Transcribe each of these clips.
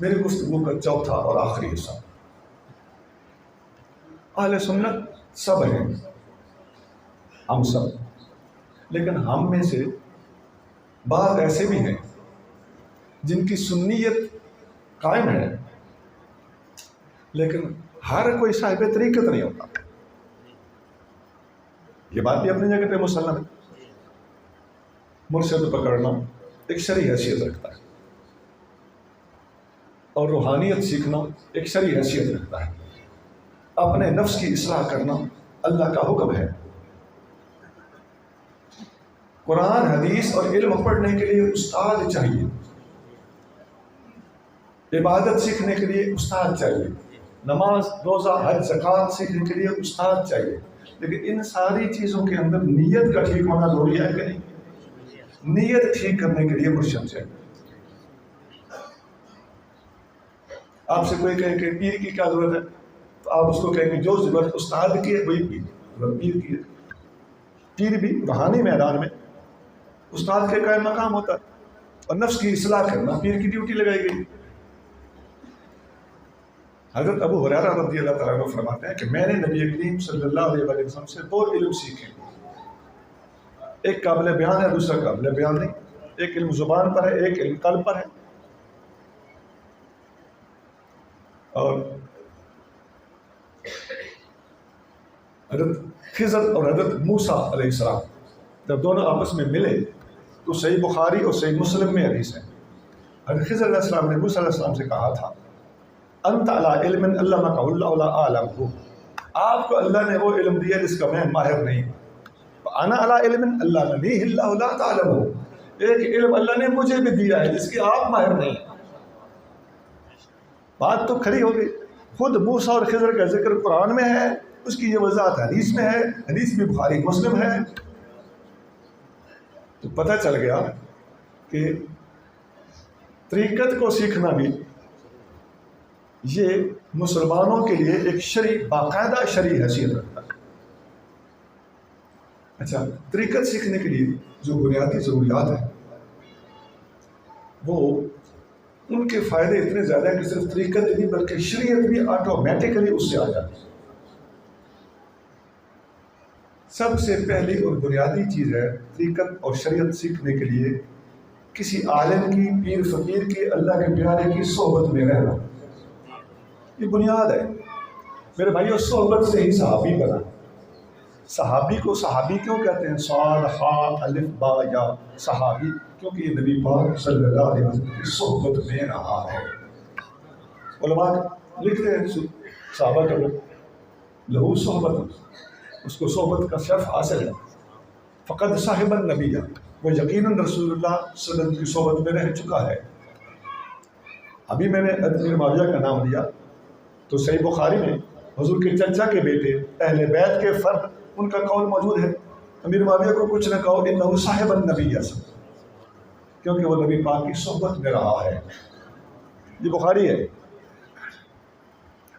میری گفتگو کا چوتھا اور آخری حصہ، اہل سنت سب ہیں، ہم سب، لیکن ہم میں سے بعض ایسے بھی ہیں جن کی سنیت قائم ہے، لیکن ہر کوئی صاحب طریقت نہیں ہوتا۔ یہ بات بھی اپنی جگہ پہ مسلم ہے۔ مرشد پکڑنا ایک شرعی حیثیت رکھتا ہے، اور روحانیت سیکھنا ایک شرعی حیثیت رکھتا ہے۔ اپنے نفس کی اصلاح کرنا اللہ کا حکم ہے۔ قرآن حدیث اور علم پڑھنے کے لیے استاد چاہیے، عبادت سیکھنے کے لیے استاد چاہیے، نماز روزہ حج زکوٰۃ سیکھنے کے لیے استاد چاہیے، لیکن ان ساری چیزوں کے اندر نیت کا ٹھیک ہونا ضروری ہے کہ نہیں؟ نیت ٹھیک کرنے کے لیے مرشد چاہیے۔ آپ سے کوئی کہے کہ پیر کی کیا ضرورت ہے، تو آپ اس کو کہیں گے جو ضرورت استاد کی ہے وہی پیر کی ہے۔ پیر بھی روحانی میدان میں استاد کے قائم مقام ہوتا ہے، اور نفس کی اصلاح کرنا پیر کی ڈیوٹی لگائی گئی۔ حضرت ابو ہریرہ رضی اللہ تعالیٰ عنہ فرماتے ہیں کہ میں نے نبی کریم صلی اللہ علیہ وسلم سے 2 علم سیکھے، ایک قابل بیان ہے، دوسرا قابل بیان نہیں، ایک علم زبان پر ہے، ایک علم قلب پر ہے۔ اور حضرت خضر اور حضرت موسیٰ علیہ السلام جب دونوں آپس میں ملے تو صحیح بخاری اور صحیح مسلم میں حدیث ہے، حضرت خضر علیہ السلام نے موسیٰ علیہ السلام سے کہا تھا انت علی علم علمک اللہ لا اعلمہ، آپ کو اللہ نے وہ علم دیا جس کا میں ماہر نہیں ہوں، انا علی علم علمنیہ اللہ لا تعلمہ، ایک علم اللہ نے مجھے بھی دیا ہے جس کی آپ ماہر نہیں ہیں۔ بات تو کھڑی ہو گئی، خود موسیٰ اور خضر کا ذکر قرآن میں ہے، اس کی یہ وضاحت حدیث میں ہے، حدیث بھی بخاری مسلم ہے، تو پتہ چل گیا کہ طریقت کو سیکھنا بھی یہ مسلمانوں کے لیے ایک شرعی باقاعدہ شرعی حیثیت رکھتا ہے۔ اچھا، طریقت سیکھنے کے لیے جو بنیادی ضروریات ہیں وہ ان کے فائدے اتنے زیادہ ہیں کہ صرف طریقت نہیں بلکہ شریعت بھی آٹومیٹکلی اس سے آ جاتی ہے۔ سب سے پہلی اور بنیادی چیز ہے طریقت اور شریعت سیکھنے کے لیے کسی عالم کی، پیر فقیر کی، اللہ کے پیارے کی صحبت میں رہنا، یہ بنیاد ہے۔ میرے بھائیو، صحبت سے ہی صحابی بنا۔ صحابی کو صحابی کیوں کہتے ہیں؟ صاد خا الف با یا صحابی، کیونکہ یہ نبی پاک صلی اللہ علیہ وسلم کی صحبت میں رہا ہے۔ علماء لکھتے ہیں صحابہ کا لہو صحبت، اس کو صحبت کا شرف حاصل ہے، فقد صاحب النبی، وہ یقیناً رسول اللہ صلی اللہ علیہ وسلم کی صحبت میں رہ چکا ہے۔ ابھی میں نے امیر معاویہ کا نام لیا تو صحیح بخاری میں حضور کے چچا کے بیٹے اہل بیت کے فرد ان کا قول موجود ہے، امیر معاویہ کو کچھ نہ کہو انہ صاحب النبی، کیونکہ وہ نبی پاک کی صحبت میں رہا ہے۔ یہ بخاری ہے۔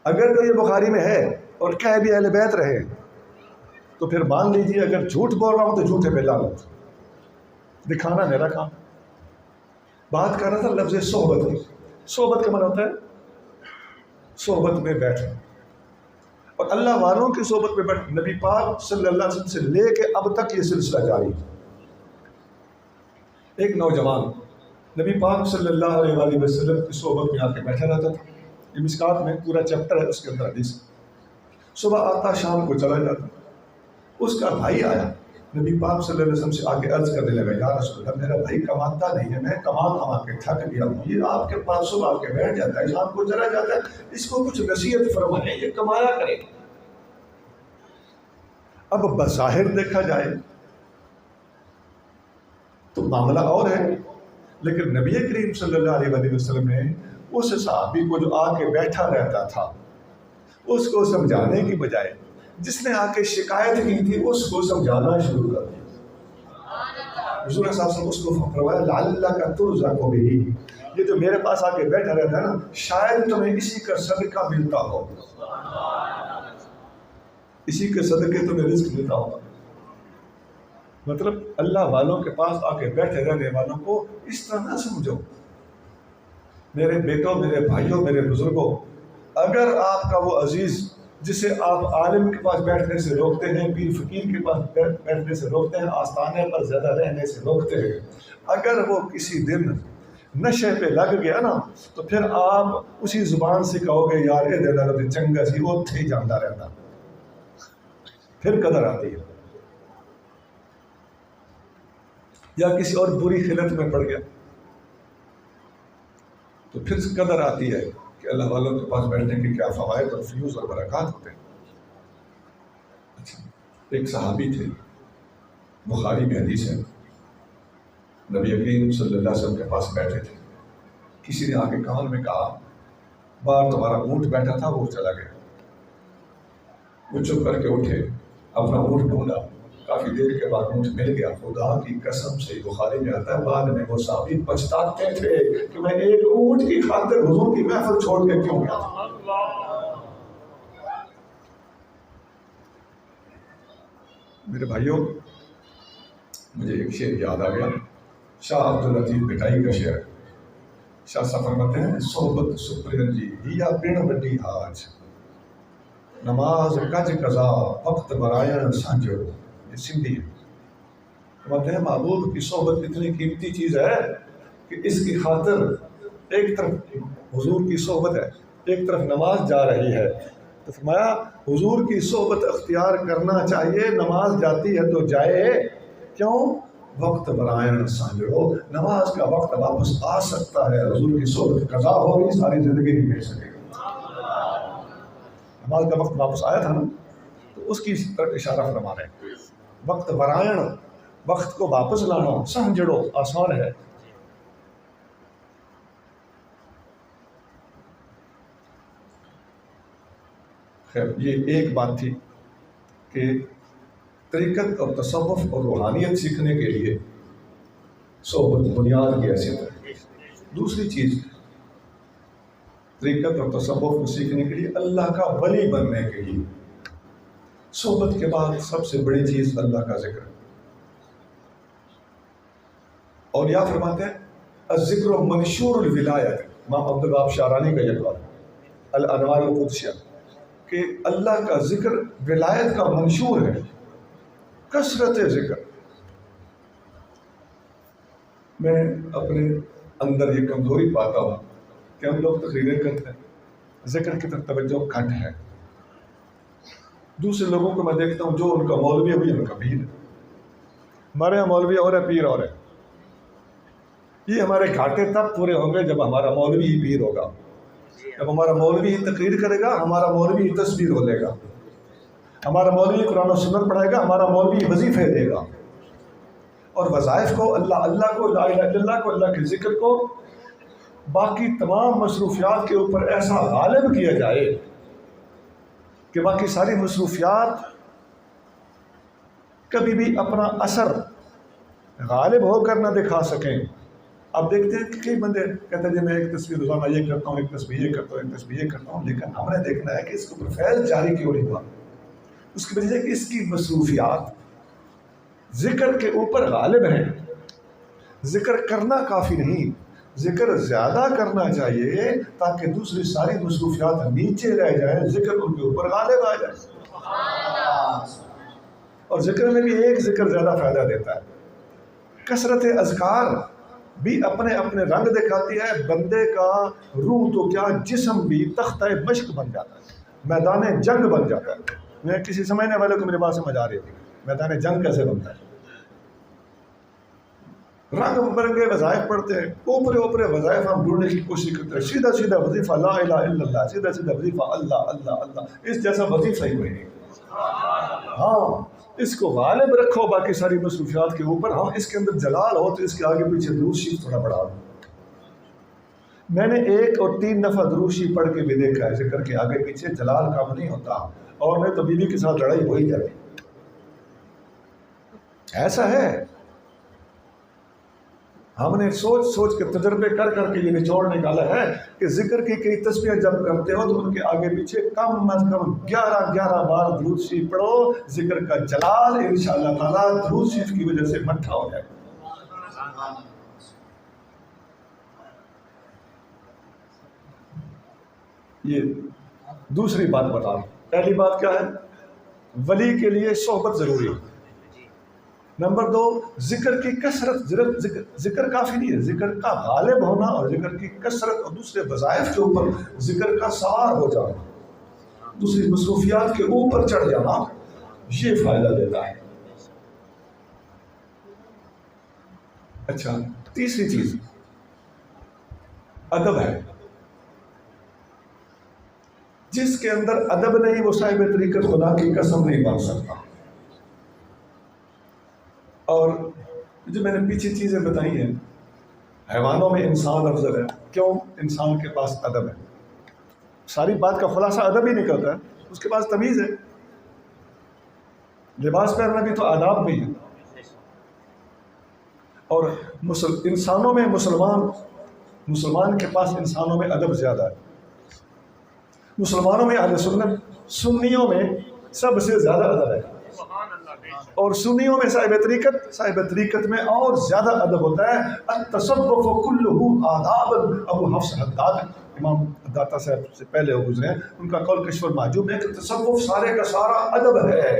اگر تو یہ بخاری میں ہے اور کہہ بھی اہل بیت رہے تو پھر مان لیجیے اگر جھوٹ بول رہا ہوں تو جھوٹے پہ لعنت، دکھانا میرا کام۔ بات کر رہا تھا لفظ صحبت کی۔ صحبت کا معنی ہوتا ہے صحبت میں بیٹھنا، اور اللہ والوں کی صحبت میں بیٹھ، نبی پاک صلی اللہ علیہ وسلم سے لے کے اب تک یہ سلسلہ جاری ہے۔ ایک نوجوان نبی پاک صلی اللہ علیہ وسلم کی صحبت میں آ کے بیٹھا رہتا تھا، یہ مشکات میں پورا چیپٹر ہے، اس کے اندر حدیث۔ صبح آتا شام کو چلا جاتا، اس کا بھائی آیا نبی پاک صلی اللہ علیہ وسلم سے آگے عرض کرنے لگا یا رسول اللہ میرا بھائی کماتا نہیں ہے، میں کما کے تھک گیا ہوں، یہ آپ کے پاس صبح آ کے بیٹھ جاتا ہے شام کو چلا جاتا ہے، اس کو کچھ نصیحت فرمائیں، یہ کمایا کرے۔ اب بظاہر دیکھا جائے تو معاملہ اور ہے، لیکن نبی کریم صلی اللہ علیہ وسلم نے اس صحابی کو جو آ کے بیٹھا رہتا تھا اس کو سمجھانے کی بجائے جس نے آ کے شکایت کی تھی اس کو سمجھانا شروع کر دیا۔ حضور صلی اللہ علیہ وسلم اس کو فرمایا لعلک ترزق بہ، یہ جو میرے پاس آ کے بیٹھا رہتا ہے نا شاید تمہیں اسی کا صدقہ ملتا ہو، اسی کے صدقے تمہیں رزق ملتا ہوگا۔ مطلب اللہ والوں کے پاس آ کے بیٹھے رہنے والوں کو اس طرح نہ سمجھو، میرے بیٹوں، میرے بھائیوں، میرے بزرگوں، اگر آپ کا وہ عزیز جسے آپ عالم کے پاس بیٹھنے سے روکتے ہیں، پیر فقیر کے پاس بیٹھنے سے روکتے ہیں، آستانے پر زیادہ رہنے سے روکتے ہیں، اگر وہ کسی دن نشے پہ لگ گیا نا، تو پھر آپ اسی زبان سے کہو گے یار یہ دے چنگا سی اوتھے ہی جاندا رہتا، پھر قدر آتی ہے۔ یا کسی اور بری خلت میں پڑ گیا تو پھر قدر آتی ہے کہ اللہ والوں کے پاس بیٹھنے کے کیا فوائد اور فیوز اور برکات ہوتے ہیں۔ اچھا، ایک صحابی تھے، بخاری میں حدیث ہے، نبی کریم صلی اللہ علیہ وسلم کے پاس بیٹھے تھے، کسی نے آ کے کان میں کہا باہر تمہارا اونٹ بیٹھا تھا وہ چلا گیا۔ وہ چپ کر کے اٹھے، اپنا اونٹ ڈھونڈا، کافی دیر کے بعد اونٹ مل گیا۔ خدا کی قسم سے، بخاری میں آتا ہے، بعد میں وہ صحابی پچھتاتے تھے کہ میں ایک اونٹ کی خاطر حضور کی محفل چھوڑ کے کیوں گیا۔ میرے بھائیوں، مجھے ایک شعر یاد آ گیا، شاہ عبداللطیف بٹائی کا شعر۔ شاہ صاحب فرماتے ہیں، صحبت سپرنجی یا بن بڑی آج، نماز کج قضا وقت برائن سنجو۔ یہ سندھی ہے۔ فرماتے ہیں محبوب کی صحبت اتنی قیمتی چیز ہے کہ اس کی خاطر ایک طرف حضور کی صحبت ہے، ایک طرف نماز جا رہی ہے، تو فرمایا حضور کی صحبت اختیار کرنا چاہیے، نماز جاتی ہے تو جائے، کیوں؟ وقت برائن سانجڑو، نماز کا وقت واپس آ سکتا ہے، حضور کی صحبت قضا ہوگی، ساری زندگی نہیں مل سکے گی۔ نماز کا وقت واپس آیا تھا نا، تو اس کی طرف اشارہ فرما رہے ہیں۔ وقت برائن، وقت کو واپس لانا، سانجڑو آسان ہے۔ خیر، یہ ایک بات تھی کہ طریقت اور تصوف اور روحانیت سیکھنے کے لیے صحبت بنیاد کی حیثیت ہے۔ دوسری چیز، طریقت اور تصوف کو سیکھنے کے لیے اللہ کا ولی بننے کے لیے صحبت کے بعد سب سے بڑی چیز اللہ کا ذکر ہے۔ اور یا فرماتے ہیں الذکر منشور الولایت، امام عبدالوہاب شعرانی کا یہ بات ہے، الانوار القدسیہ، کہ اللہ کا ذکر ولایت کا منشور ہے، کثرت ذکر۔ میں اپنے اندر یہ کمزوری پاتا ہوں کہ ہم لوگ تقریریں کرتے ہیں، ذکر کی طرف توجہ گھٹ ہے۔ دوسرے لوگوں کو میں دیکھتا ہوں، جو ان کا مولوی ہے وہی ان کا پیر ہے۔ ہمارے یہاں مولوی اور ہے، پیر اور ہے۔ یہ ہمارے گھاٹے تب پورے ہوں گے جب ہمارا مولوی ہی پیر ہوگا، جب ہمارا مولوی ہی تقریر کرے گا، ہمارا مولوی ہی تصویر ہو لے گا، ہمارا مولوی قرآن و سنت پڑھائے گا، ہمارا مولوی وظیفے دے گا۔ اور وظائف کو، اللہ کو، لا الہ الا اللہ کو، اللہ کے ذکر کو باقی تمام مصروفیات کے اوپر ایسا غالب کیا جائے کہ باقی ساری مصروفیات کبھی بھی اپنا اثر غالب ہو کر نہ دکھا سکیں۔ آپ دیکھتے ہیں کہ کئی بندے کہتے ہیں جی میں ایک تصویر روزانہ یہ کرتا ہوں، ایک تصویر یہ کرتا ہوں، ایک تصویر یہ کرتا ہوں، لیکن ہم نے دیکھنا ہے کہ اس کے اوپر فیض جاری کیوں نہیں ہوا۔ اس کی وجہ ہے کہ اس کی مصروفیات ذکر کے اوپر غالب ہیں۔ ذکر کرنا کافی نہیں، ذکر زیادہ کرنا چاہیے تاکہ دوسری ساری مصروفیات نیچے رہ جائیں، ذکر ان کے اوپر غالب آ جائے۔ اور ذکر میں بھی ایک ذکر زیادہ فائدہ دیتا ہے۔ کثرت اذکار بھی اپنے اپنے رنگ دکھاتی ہے، بندے کا روح تو کیا جسم بھی تختہ مشق بن جاتا ہے، میدان جنگ بن جاتا ہے۔ میں کسی سمجھنے والے کو میری بات سمجھ آ رہی ہوگی، میدان جنگ کیسے بنتا ہے؟ رنگ برنگے وظائف پڑھتے ہیں، اوپرے اوپرے وظائف ہم ڈھونڈنے کی کوشش کرتے ہیں، سیدھا سیدھا وظیفہ لا الہ الا اللہ، سیدھا سیدھا وظیفہ اللہ اللہ اللہ، اس جیسا وظیفہ ہی کوئی نہیں۔ ہاں، اس کو غالب رکھو باقی ساری مصروفیات کے اوپر۔ ہاں، اس کے اندر جلال ہو تو اس کے آگے پیچھے درود شریف تھوڑا بڑھا دو۔ میں نے 1 اور 3 دفعہ درود شریف پڑھ کے بھی دیکھا ہے، ذکر کے آگے پیچھے جلال کم نہیں ہوتا، اور نہیں تو بیوی کے ساتھ لڑائی ہو ہی جاتی، ایسا ہے۔ ہم نے سوچ سوچ کے تجربے کر کر کے یہ نچوڑ نکالا ہے کہ ذکر کی کئی تسبیحیں جب کرتے ہو تو ان کے آگے پیچھے کم از کم 11 بار درود شریف پڑھو، ذکر کا جلال انشاءاللہ تعالیٰ درود شریف کی وجہ سے مٹھا ہو جائے۔ یہ دوسری بات بتا رہا ہوں. پہلی بات کیا ہے؟ ولی کے لیے صحبت ضروری ہے. نمبر 2، ذکر کی کثرت. ذکر کافی نہیں ہے، ذکر کا غالب ہونا اور ذکر کی کثرت اور دوسرے وظائف کے اوپر ذکر کا سوار ہو جانا، دوسری مصروفیات کے اوپر چڑھ جانا، یہ فائدہ دیتا ہے. اچھا، تیسری چیز ادب ہے. جس کے اندر ادب نہیں وہ صاحب طریقت خدا کی قسم نہیں بن سکتا. اور جو میں نے پیچھے چیزیں بتائی ہیں، حیوانوں میں انسان افضل ہے. کیوں؟ انسان کے پاس ادب ہے. ساری بات کا خلاصہ ادب ہی نکلتا ہے. اس کے پاس تمیز ہے. لباس پہننا بھی تو آداب بھی ہے. اور انسانوں میں مسلمان کے پاس انسانوں میں ادب زیادہ ہے. مسلمانوں میں اہل سنت، سنیوں میں سب سے زیادہ ادب ہے. اور سنیوں میں صاحب طریقت میں اور زیادہ ادب ہوتا ہے. التصوف کلہ آداب. ابو حفص حداد، امام داتا صاحب سے پہلے وہ گزرے ہیں، ان کا قول کشف المحجوب ہے کہ تصوف سارے کا سارا ادب ہے.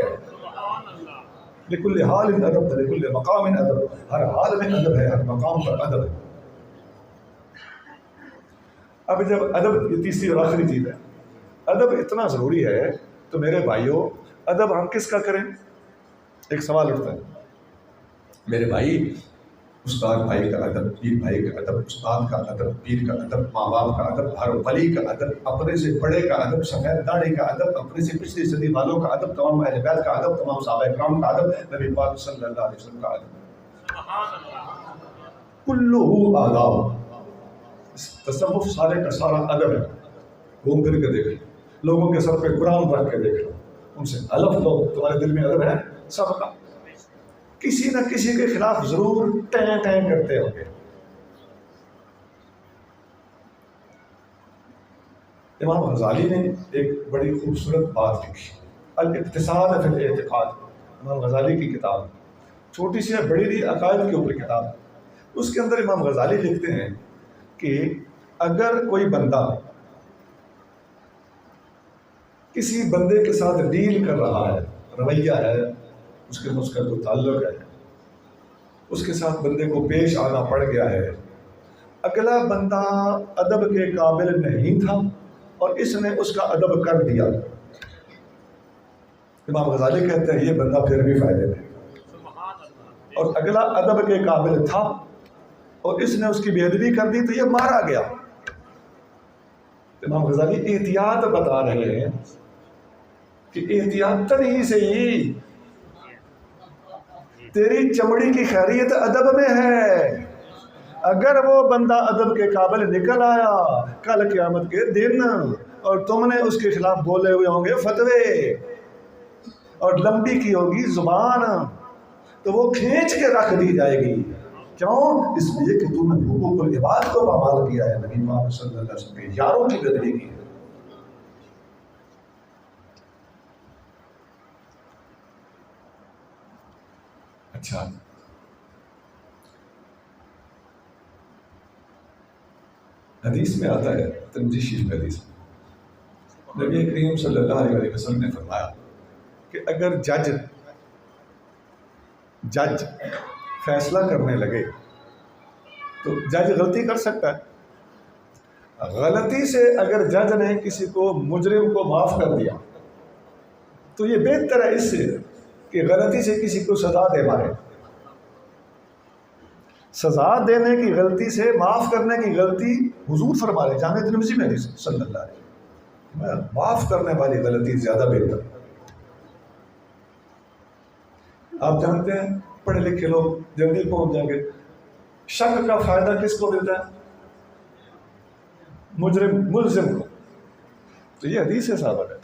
لکل حال ادب، لکل مقام ادب. ہر حال میں ادب ہے، ہر مقام پر ادب ہے. اب جب ادب، یہ تیسری اور آخری چیز ہے، ادب اتنا ضروری ہے تو میرے بھائیوں ادب ہم کس کا کریں؟ ایک سوال اٹھتا ہے، میرے بھائی استاد بھائی کا ادب، پیر بھائی کا ادب، استاد کا ادب، پیر کا ادب، ماں باپ کا ادب، ہر ولی کا ادب، اپنے سے بڑے کا ادب، سفید داڑھی کا ادب، اپنے سے پچھلی صدی والوں کا ادب، تمام اہل بیت کا ادب، تمام صحابہ کرام کا ادب، نبی پاک صلی اللہ علیہ وسلم کا ادب. کلہ آداب. تصوف سارے کا سارا ادب ہے. گھوم پھر کے دیکھ لو، لوگوں کے سر پہ قرآن رکھ کے دیکھ لو، ان سے الف لو، تمہارے دل میں ادب ہے سب کا. کسی نہ کسی کے خلاف ضرور ٹیں ٹیں کرتے ہوں گے. امام غزالی نے ایک بڑی خوبصورت بات لکھی، الاقتصاد فی الاعتقاد. امام غزالی کی کتاب، چھوٹی سی ہے، بڑی نہیں، عقائد کے اوپر کتاب. اس کے اندر امام غزالی لکھتے ہیں کہ اگر کوئی بندہ کسی بندے کے ساتھ ڈیل کر رہا ہے، رویہ ہے، اس کا کوئی تعلق ہے، اس کے ساتھ بندے کو پیش آنا پڑ گیا ہے، اگلا بندہ ادب کے قابل نہیں تھا اور اس نے اس کا ادب کر دیا، امام غزالی کہتے ہیں یہ بندہ پھر بھی فائدے میں. اور اگلا ادب کے قابل تھا اور اس نے اس کی بے ادبی کر دی تو یہ مارا گیا. امام غزالی احتیاط بتا رہے ہیں کہ احتیاط ہی سے ہی تیری چمڑی کی خیریت ادب میں ہے. اگر وہ بندہ ادب کے قابل نکل آیا کل قیامت کے دن اور تم نے اس کے خلاف بولے ہوئے ہوں گے فتوے اور لمبی کی ہوگی زبان تو وہ کھینچ کے رکھ دی جائے گی. کیوں؟ اس لیے کہ تم نے حقوق العباد کو پامال کیا ہے، نبی محمد صلی اللہ علیہ وسلم کے یاروں کی بے ادبی کی ہے. اچھا، حدیث میں آتا ہے، ترمذی شریف میں حدیث، نبی کریم صلی اللہ علیہ وسلم نے فرمایا کہ اگر جج فیصلہ کرنے لگے تو جج غلطی کر سکتا ہے. غلطی سے اگر جج نے کسی کو، مجرم کو معاف کر دیا تو یہ بہتر ہے اس سے کہ غلطی سے کسی کو سزا دے مارے. سزا دینے کی غلطی سے معاف کرنے کی غلطی حضور فرما رہے جامع ترمذی میں حدیث صلی اللہ علیہ وسلم، معاف کرنے والی غلطی زیادہ بہتر. آپ جانتے ہیں پڑھے لکھے لوگ جلدی پہنچ جائیں گے. شک کا فائدہ کس کو دیتا ہے؟ ملزم کو. تو یہ حدیث سے ثابت ہے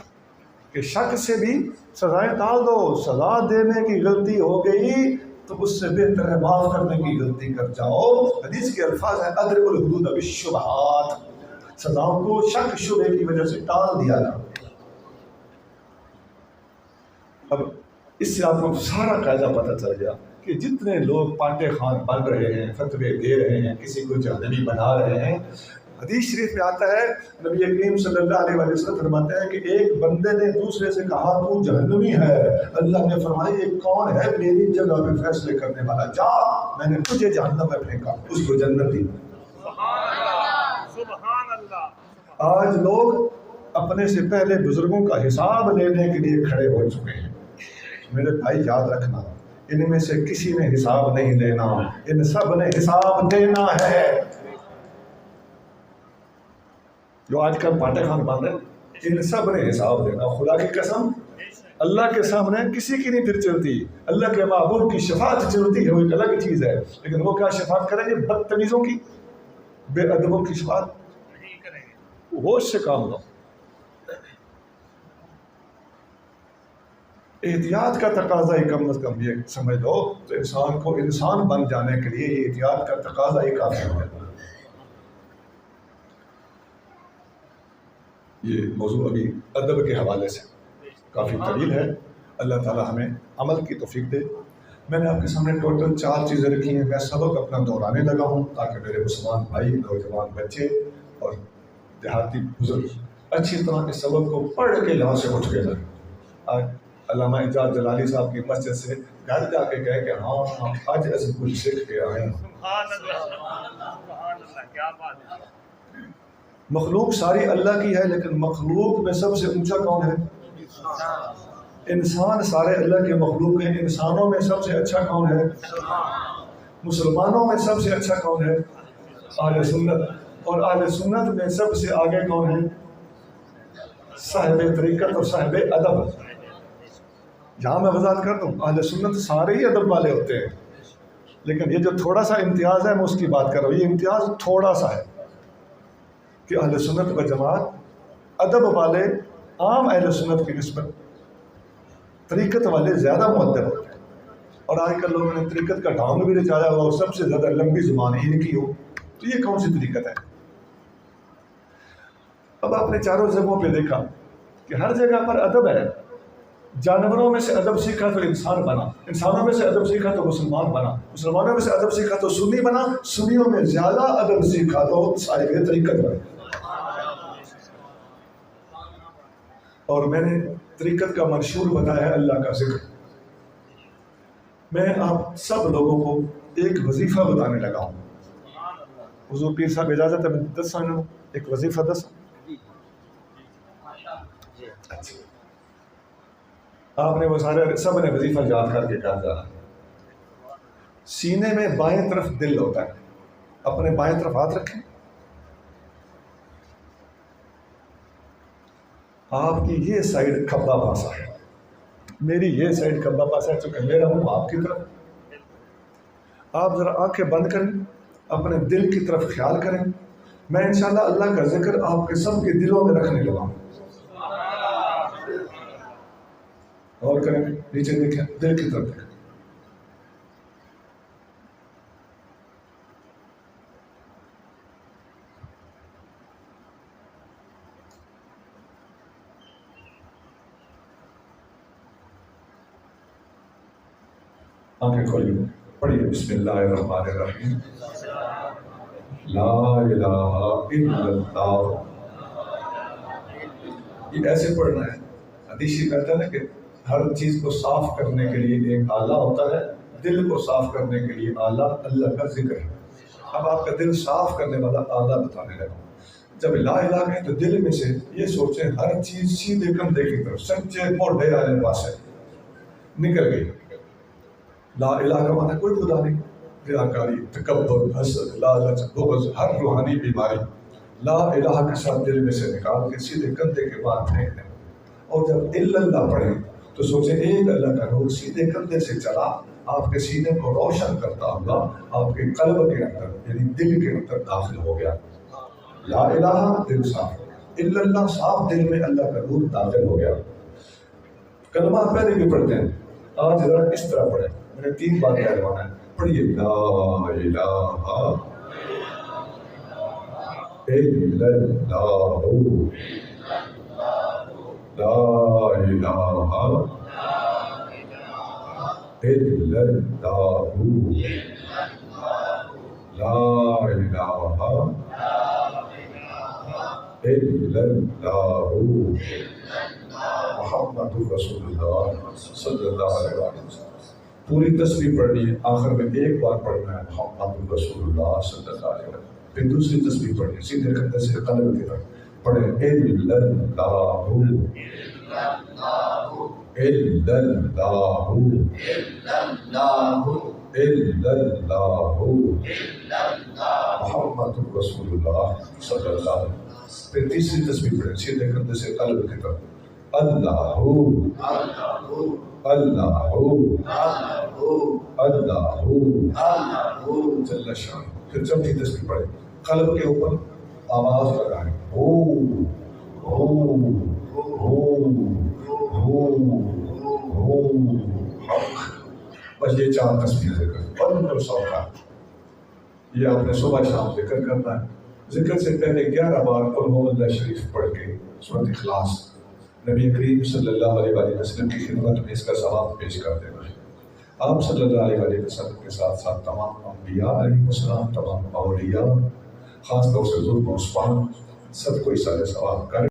کہ شک سے بھی سزائیں ٹال دو. سزا دینے کی غلطی ہو گئی تو اس سے بہتر ہے معاف کرنے کی غلطی کر جاؤ. حدیث کے الفاظ ہیں ادرک الحدود بالشبہات، سزاؤں کو شک شبہ کی وجہ سے ٹال دیا جائے. اب اس سے آپ کو سارا قاعدہ پتہ چل گیا کہ جتنے لوگ پانٹے خان بن رہے ہیں، فتوے دے رہے ہیں، کسی کو جہنمی بنا رہے ہیں، حدیث شریف میں آتا ہے نبی کریم صلی اللہ علیہ وسلم فرماتے ہیں کہ ایک بندے نے دوسرے سے کہا تو جہنمی ہے، اللہ نے فرمایا یہ کون ہے میری جگہ پہ فیصلے کرنے والا، جا میں نے تجھے جہنم میں پھینکا، اس کو جنت دی۔ سبحان اللہ۔ آج لوگ اپنے سے پہلے بزرگوں کا حساب لینے کے لیے کھڑے ہو چکے ہیں۔ میرے بھائی یاد رکھنا، ان میں سے کسی نے حساب نہیں لینا، ان سب نے حساب دینا ہے۔ جو آج کل پاٹے خان باندھ ہیں، ان سب نے حساب دینا۔ خدا کی قسم اللہ کے سامنے کسی کی نہیں پھر چلتی، اللہ کے محبوب کی شفاعت چلتی ہے، وہ ایک الگ چیز ہے، لیکن وہ کیا شفاعت کریں گے؟ بدتمیزوں کی، بے ادبوں کی شفاعت نہیں کریں گے۔ ہوش سے کام لو۔ احتیاط کا تقاضا ہی کم از کم یہ سمجھ لو تو انسان کو انسان بن جانے کے لیے یہ احتیاط کا تقاضا ہی کافی ہے۔ یہ موضوع ابھی ادب کے حوالے سے کافی طویل ہے، اللہ تعالی ہمیں عمل کی توفیق دے۔ میں نے آپ کے سامنے ٹوٹل 4 چیزیں رکھی ہیں، میں سبق اپنا دہرانے لگا ہوں تاکہ میرے مسلمان بھائی، نوجوان بچے اور دیہاتی بزرگ اچھی طرح کے سبق کو پڑھ کے یہاں سے اٹھ کے جائیں۔ آج علامہ اعجاز جلالی صاحب کی مسجد سے گھر جا کے کہے کہ ہاں آج ایسے کچھ سیکھ کے آئے ہیں۔ سبحان اللہ، سبحان اللہ، کیا بات ہے۔ مخلوق ساری اللہ کی ہے، لیکن مخلوق میں سب سے اونچا کون ہے؟ انسان سارے اللہ کے مخلوق ہیں، انسانوں میں سب سے اچھا کون ہے؟ مسلمانوں میں سب سے اچھا کون ہے؟ اہل سنت، اور اہل سنت میں سب سے آگے کون ہے؟ صاحب طریقت اور صاحب ادب۔ جہاں میں وضاحت کر دوں، اہل سنت سارے ہی ادب والے ہوتے ہیں، لیکن یہ جو تھوڑا سا امتیاز ہے میں اس کی بات کر رہا ہوں، یہ امتیاز تھوڑا سا ہے کہ اہل سنت و جماعت ادب والے عام اہل سنت کی نسبت طریقت والے زیادہ مؤدب ہوتے ہیں۔ اور آج کل لوگوں نے طریقت کا ڈھانگ بھی رچایا ہوا اور سب سے زیادہ لمبی زبان ان کی ہو، تو یہ کون سی طریقت ہے؟ اب آپ نے چاروں جگہوں پہ دیکھا کہ ہر جگہ پر ادب ہے۔ جانوروں میں سے ادب سیکھا تو انسان بنا، انسانوں میں سے ادب سیکھا تو مسلمان بنا، مسلمانوں میں سے ادب سیکھا تو سنی بنا، سنیوں میں زیادہ ادب سیکھا تو صاحب طریقت بنا۔ اور میں نے طریقت کا منشور بتایا ہے اللہ کا ذکر۔ میں آپ سب لوگوں کو ایک وظیفہ بتانے لگا ہوں۔ حضور پیر صاحب اجازت ہے میں دساں ایک وظیفہ دساں؟ اچھا، آپ نے وہ سارے سب نے وظیفہ یاد کر کے کہا جا رہا ہے۔ سینے میں بائیں طرف دل ہوتا ہے، اپنے بائیں طرف ہاتھ رکھیں، آپ کی یہ سائیڈ کھبا پاسا ہے، میری یہ سائیڈ کھبا پاسا ہے، چونکہ میرا ہوں آپ کی طرف۔ آپ ذرا آنکھیں بند کریں، اپنے دل کی طرف خیال کریں، میں انشاءاللہ اللہ کا ذکر آپ کے سب کے دلوں میں رکھنے لگا ہوں۔ اور کریں، نیچے دیکھیں، دل کی طرف دیکھیں۔ آنکھیں کھولیے، پڑھیے بسم اللہ الرحمن الرحیم، لا الہ الا اللہ۔ یہ ایسے پڑھنا ہے۔ حدیث شریف کہتا ہے نا کہ ہر چیز کو صاف کرنے کے لیے ایک آلہ ہوتا ہے، دل کو صاف کرنے کے لیے آلہ اللہ کا ذکر ہے۔ اب آپ کا دل صاف کرنے والا آلہ بتانے لگا۔ جب لا الہ کہیں تو دل میں سے یہ سوچیں ہر چیز سیدھے کندھے کی طرف، سچے موڑے والے پاس ہے، نکل گئی۔ لا الہ کا معنی کوئی خدا نہیں، ریاکاری، تکبر، حسد، لالچ، بغض، ہر روحانی بیماری لا الہ کے ساتھ دل میں سے نکال کے سیدھے کندھے کے بعد پھینک دیں۔ اور جب الا اللہ پڑھیں تو سوچیں ایک اللہ کا نور سیدھے کندھے سے چلا، آپ کے سینے کو روشن کرتا ہوا آپ کے قلب کے اندر یعنی دل کے اندر داخل ہو گیا۔ لا الہ دل صاف، الا اللہ صاف، دل میں اللہ کا نور داخل ہو گیا۔ کلمہ پہلے بھی پڑھتے ہیں، آج ذرا اس طرح پڑھیں، میں نے 3 بار کہلوانا ہے۔ پڑھیے لا الہ الا اللہ، لا الہ الا اللہ، لا الہ الا اللہ محمد رسول اللہ صلی اللہ علیہ وسلم. پوری تسبیح پڑھنی ہے، آخر میں ایک بار پڑھنا ہے محمد رسول اللہ صلی اللہ علیہ وسلم. پھر دوسری تسبیح پڑھنی ہے سیدھے کندھے سے قلب کی طرف پڑھیں الا اللہ الا اللہ الا اللہ محمد رسول اللہ صلی اللہ علیہ وسلم. پھر تیسری تسبیح پڑھیں سیدھے کندھے سے قلب کی طرف اللہ اللہ اللہ جل شان. پھر چوتھی تسبیح پڑھیں قلب کے اوپر آواز لگائیں ہو ہو ہو ہو حق. بس یہ 4 تسبیح ذکر پندر سوکھا یہ آپ نے صبح شام ذکر کرنا ہے. ذکر سے پہلے 11 بار قل هو اللہ شریف پڑھ کے سورۃ اخلاص نبی کریم صلی اللہ علیہ وآلہ وسلم کی خدمت میں اس کا ثواب پیش کر دینا ہے. آپ صلی اللہ علیہ وآلہ وسلم کے ساتھ ساتھ تمام انبیاء علیہ السلام، تمام اولیاء، خاص طور سے ذوالقرنین سب کو اس سارے ثواب کریں.